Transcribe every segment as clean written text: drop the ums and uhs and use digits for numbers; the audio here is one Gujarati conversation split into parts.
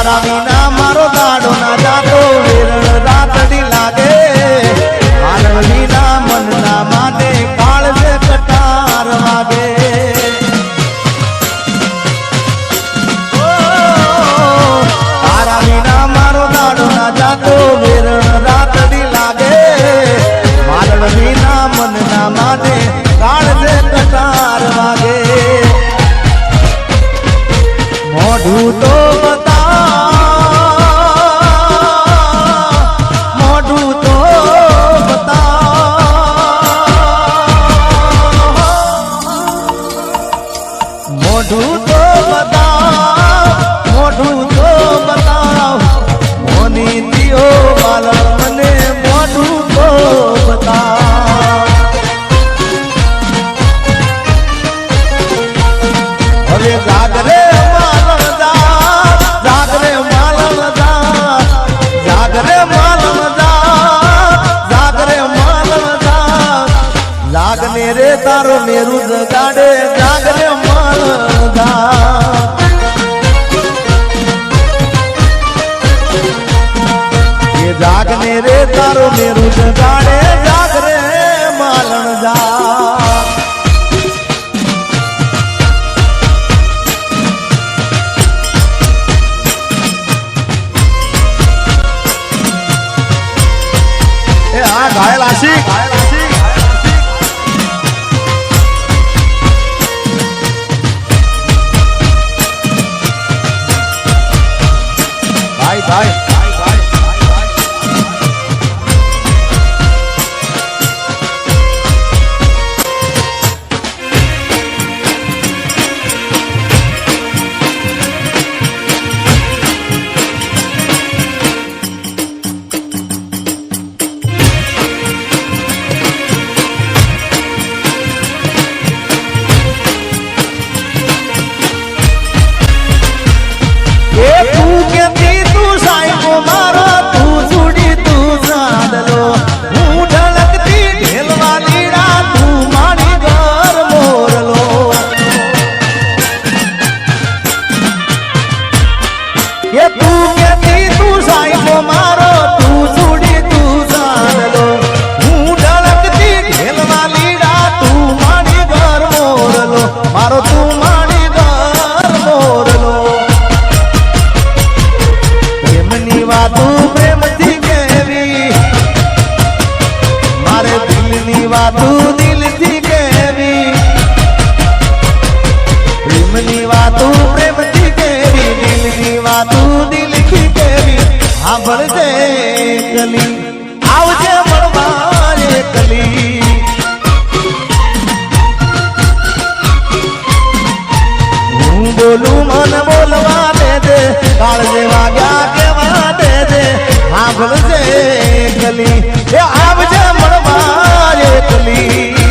તારા વિના મારો દાડો ના જાતો વેરણ રાતડી લાગે મારા વિના મનના માટે કાળજે કટાર વાગે તારા વિના મારો દાડો ના જાતો વેરણ રાતડી લાગે મારા વિના મનના માટે કાળજે કટાર વાગે મોઢું તો મોઢું તો બતાવ મોની દિયો બાલક મને મોઢું તો બતાવ હવે જાગરે જાગને રે તારો મેરુ જગાડે જાગને માલદા એ જાગને રે તારો મેરુ જગાડે જાગરે માલદા એ આ ઘાયલ આશિક આવજે મળવા એકલી હું બોલું મને બોલવા દે કાળજે વાગ્યા કેવા દે સાંભળજે એકલી એ આવજે મળવા એકલી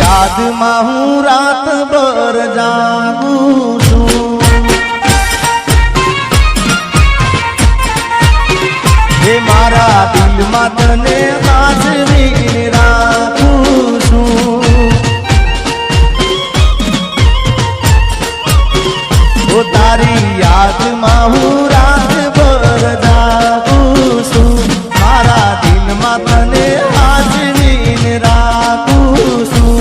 યાદમાં હું રાત ભર જાગું છું હે મારા દિલમાં તને હાજરી રાખું છું ઓ તારી યાદમાં હું રાત ભર જાગું છું મારા દિલમાં તને હાજરી રાખું છું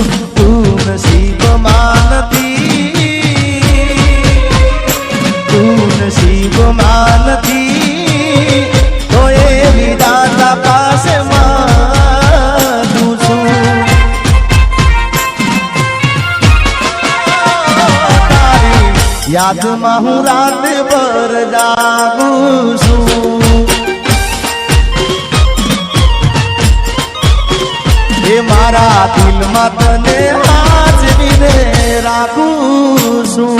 નસીબમાં નથી તો એ વિધાતા પાસે માંગું છું તારી યાદમાં હું રાત ભર જાગું છું મારા દિલમાં તને હાજરીને રાખું છું.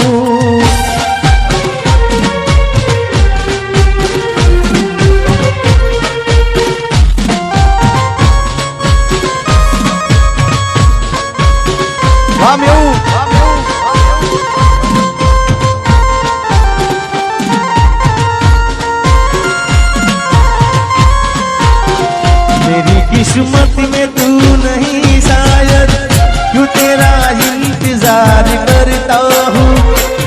मेरी किस्मत में तू नहीं शायद, क्यों तेरा इंतजार करता हूँ.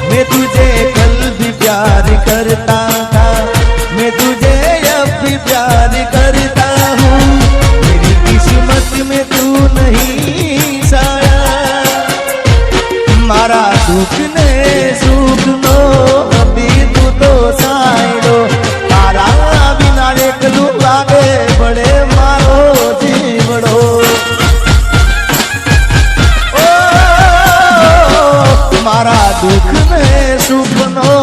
मैं तुझे कल भी प्यार करता था, मैं तुझे अब भी प्यार करता हूँ. मेरी किस्मत में तू नहीं शायद, मारा दुख ने सुख नो अभी तू तो साइडो. तारा बिना एकलू आगे बढ़े मारो जीवड़ो. ओ मारा दुख ने सुख नो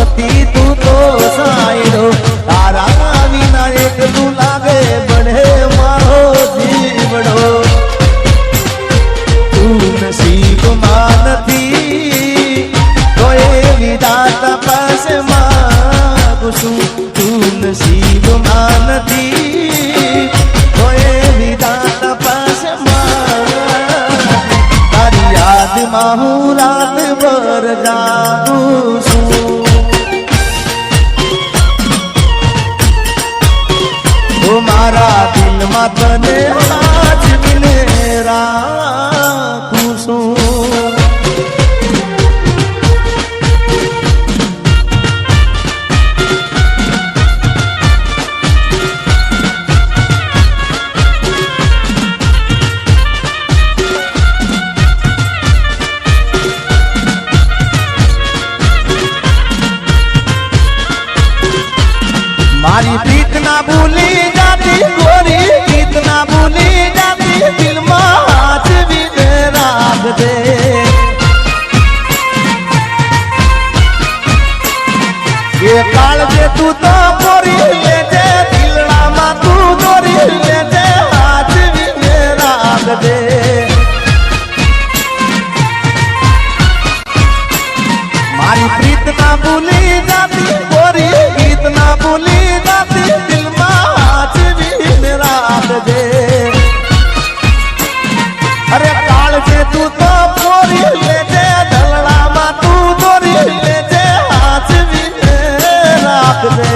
अभी तू तो साइडो. तारा बिना एकलू आगे बढ़े मारो जीवड़ो. तू नसीब मानती तो ये विधाता पास मांगू छू. तू नसीब मानती तो ये विधाता पास मांग. तारी याद में हूँ रात भर जागू छू. ओ मारा दिल में तने आज मिले રાખું છું. મારી પ્રીત ના ભૂલી જાતી ગોરી, પ્રીત ના ભૂલી જાતી દિલમાં હાજવીને રાખ દે. એ કાળજે તું તો મોરી લેજે, દિલડામાં તું દોરી લેજે, હાજવીને રાખ દે. મારી પ્રીત ના ભૂલી જાતી ગોરી, પ્રીત ના ભૂલી अरे काल से तू तो मोरी लेजे, धलड़ा तू दोरी लेजे, हाथ भी राख दे.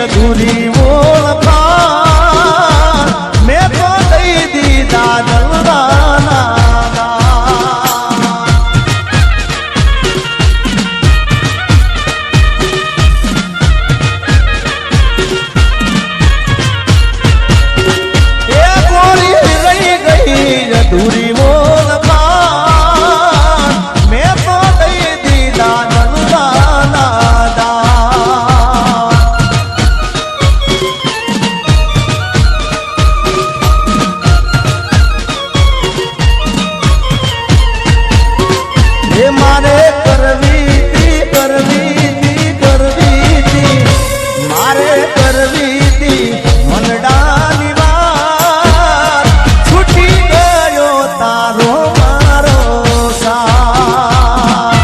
अधूरी ओळखा मैं तो दई दीदा दलवाना. ये गोरी रही गई अधूरी ओळखा मैं तो दई दीदा दलवाना. मारे करवी थी मारे करवी थी मनडानी वार. छूटी गयो तारो मारो साथ.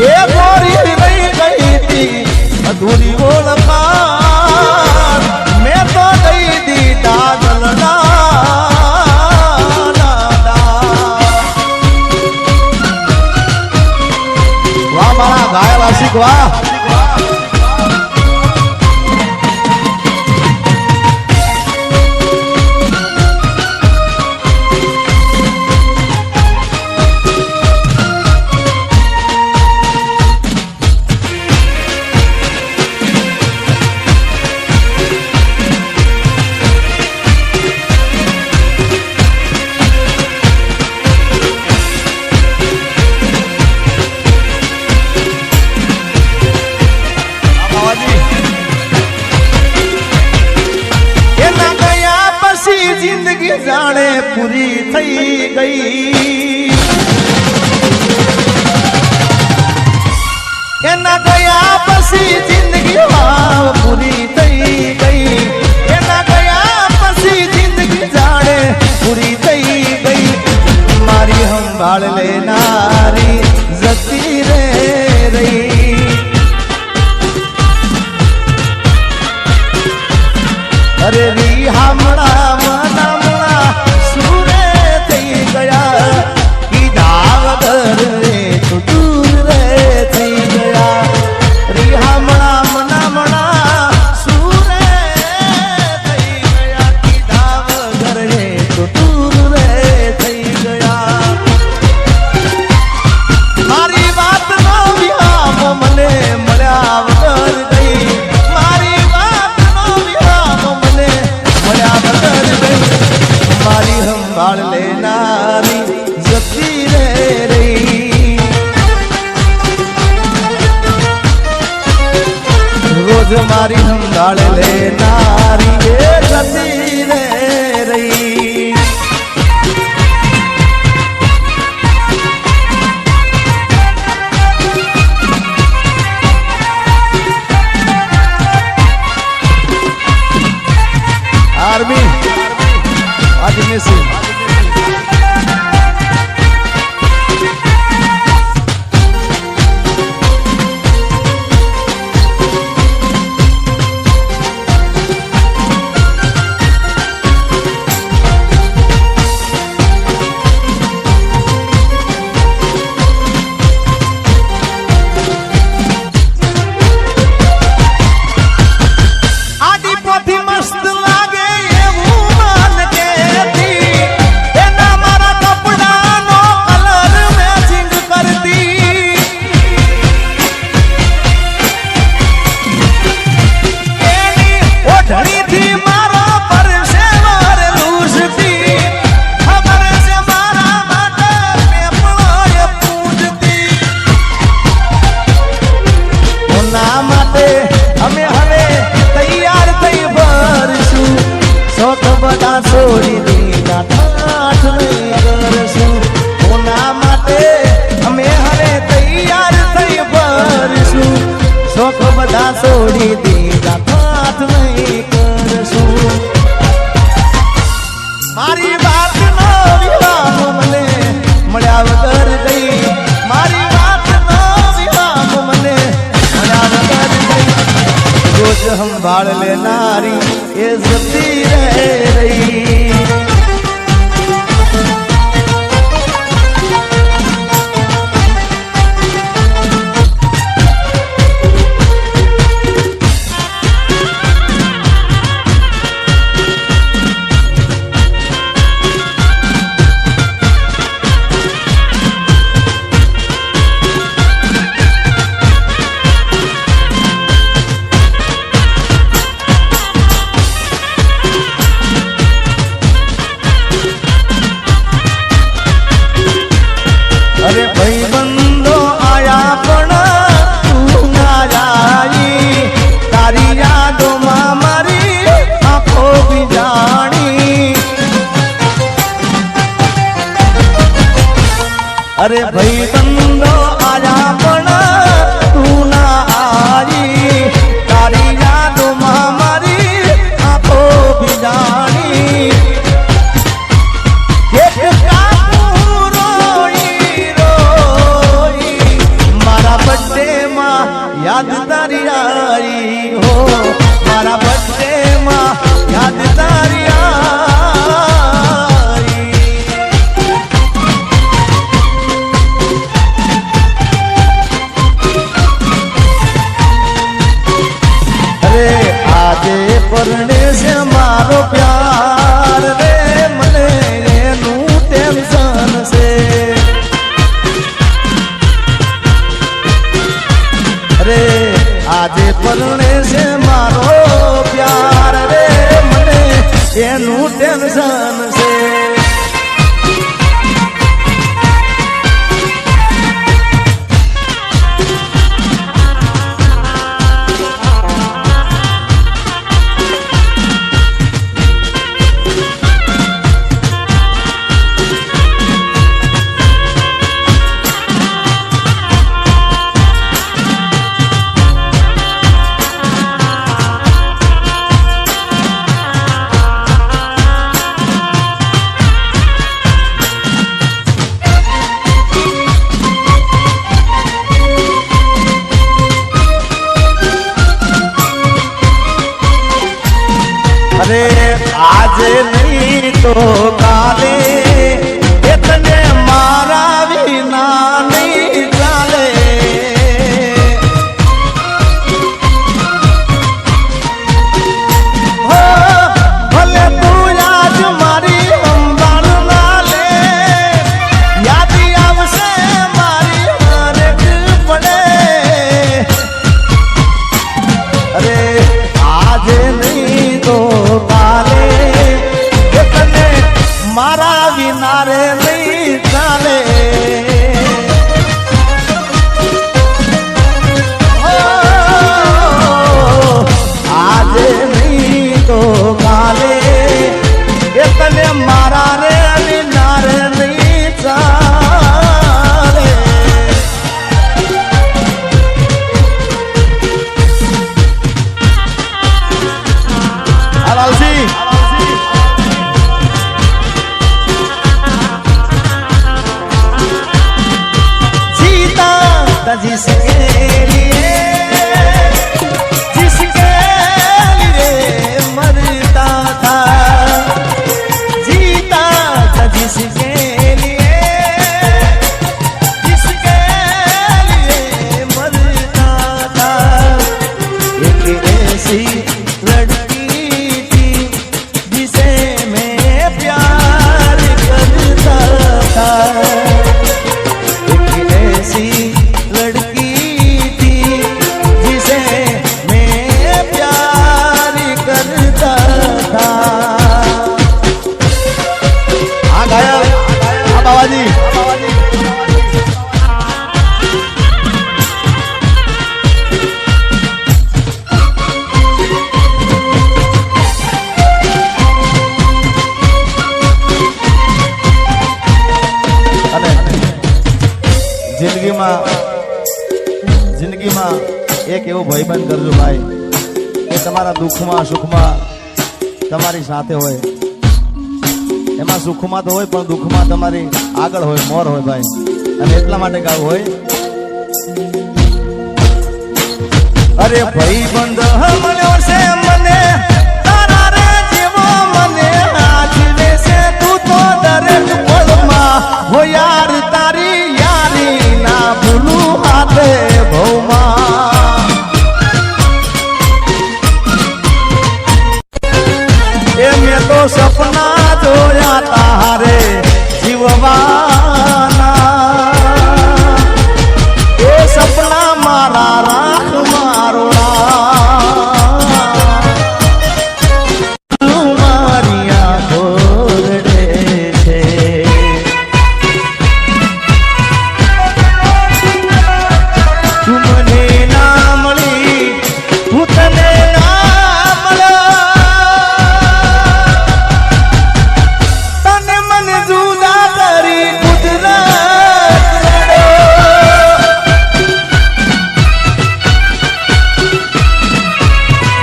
ये गोरी रही गई थी अधूरी ओळखा मैं तो दई दी दागलना. गायवासी वाह. ગઈ એના ગયા પછી જિંદગી પૂરી થઈ ગઈ એના ગયા પછી જિંદગી જાણે પૂરી થઈ ગઈ મારી સંભાળ લેનારી જતી રે રહી અરે રી હામણા મનામણા સુરે થઈ ગયા કીધા વગર રે તું દૂર રે થઈ ગયા રી હામણા મનામણા સુરે થઈ ગયા કીધા વગર રે તું દૂર રે થઈ ગયા મારી વાત નો વિહામ મને મળ્યા વગર ગઈ મારી વાત નો વિહામ મને મળ્યા વગર ગઈ મારી સંભાળ લેનારી જતી રે રહી રોજ મારી સંભાળ લેનારી એ જતી રે રહી આર્મી આજને સિંહ છોડી દીધા ઠાઠ નહીં કરશું કોના માટે અમે હવે તૈયાર થઈ ભરશું શોખ બધા છોડી દીધા ઠાઠ નહીં કરશું મારી વાત નો વિરામ મને મળ્યા વગર ગઈ મારી વાત નો વિરામ મને મળ્યા વગર ગઈ રોજ સંભાળ લેનારી એ જતી રે રહી અરે ભાઈ બંધો આયા પણ તું ના જાઈ તારી યાદોમાં મારી આંખો બીજાણી અરે ભાઈ બંધો આયા પણ તું ના આવી તારી યાદોમાં મારી આંખો બીજાણી યાદ તારી आई हो मारा बर्थडे માં યાદ તારી आई अरे આજે પરણે છે મારો પ્યાર રે મને એનું ટેન્શન છે रे आजे परणे से मारो प्यार रे मने एनु टेंशन से जिसके लिए मरता था, जीता था जिसके लिए मरता था। एक ऐसी लड़की थी जिसे मैं प्यार करता था, एक ऐसी लड़की थी जिसे मैं प्यार करता था। हाँ गाया हाँ बाबा जी। જિંદગીમાં એક એવો ભાઈબંધ કરજો ભાઈ કે તમારા દુઃખમાં સુખમાં તમારી સાથે હોય, એમાં સુખમાં તો હોય પણ દુઃખમાં તમારી આગળ હોય, મોર હોય ભાઈ। અને એટલા માટે ગાવ હોય, અરે ભાઈબંધ મળ્યો છે મને તારા રે જેવો, મને આખરે છે તું તો દરેક પળમાં હો યાર, તારી યારી ના ભૂલું હાથે ભૌમાં। એ મેં તો સપના જોયા તારે જીવવાના, એ સપના મારા રાખ મારો મારી આંખો રડે છે। તું મને ના મળી, હું તને ના મળ્યો, તને મને જુદા કરી કુદરત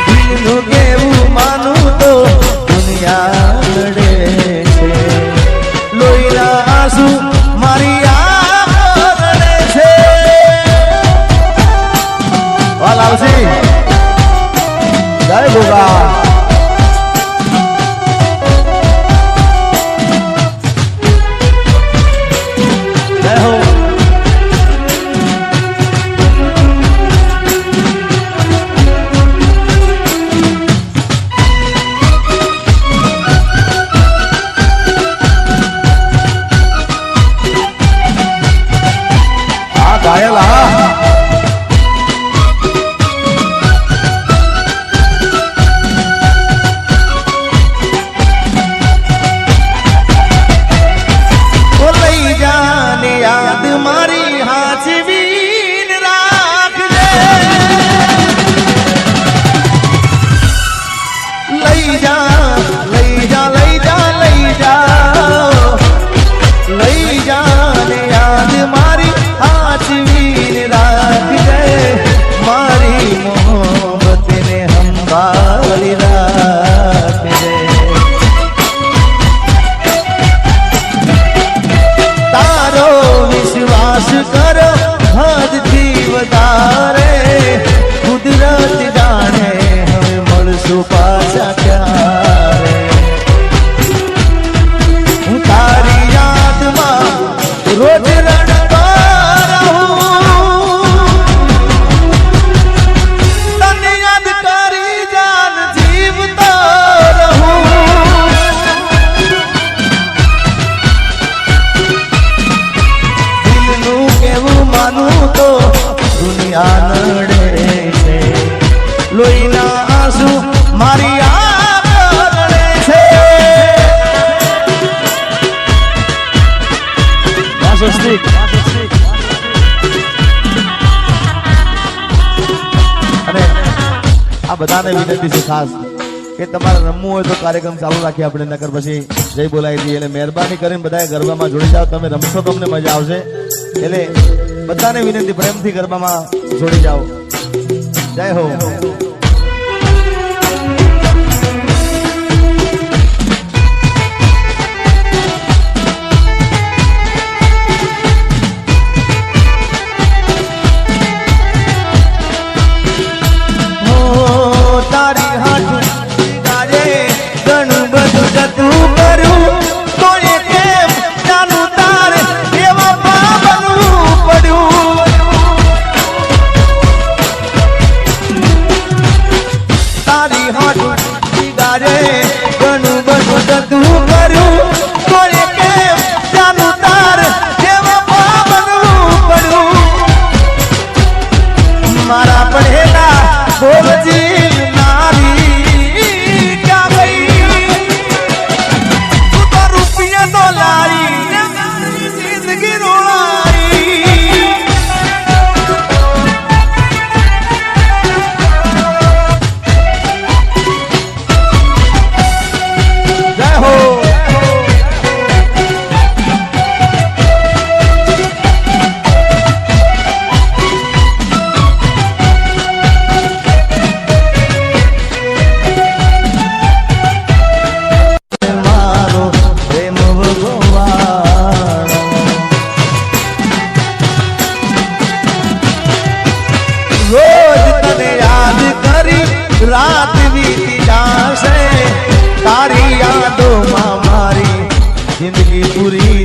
દિલનું કેવું માનું તો દુનિયા લડે છે, લોહીના આંસુ મારી આંખો રડે છે। લાલજી જય ગોગા। જય હો। આ ઘાયલ હા याद मारी हाजवीन राख दे, लई जा लई जा लई जा लई जा लई जाने याद मारी हाजवीन राख दे, मारी मोहब्बत ने संभाली राख दे। तारो विश्वास करो हद थी वधारे, कुदरत जाने हमें મળશું પાછા ક્યારે। હું તારી યાદમાં રોજ રડતો રહું, તને યાદ કરી જાન જીવતો રહું। માનું તો દુનિયા નડે છે, લોહીના આંસુ મારી આંખો રડે છે। અને આ બધાને વિનંતી છે ખાસ કે તમારે રમવું હોય તો કાર્યક્રમ ચાલુ રાખીએ આપણે, નકર પછી જય બોલાવી દઈએ। એટલે મહેરબાની કરીને બધા ગરબામાં જોડી જાઓ, તમે રમશો તો અમને મજા આવશે। એટલે બધાને વિનંતી પ્રેમથી ગરબામાં જોડી જાઓ। જય હો। રાત વીતી જાશે તારી યાદોમાં મારી જિંદગી પૂરી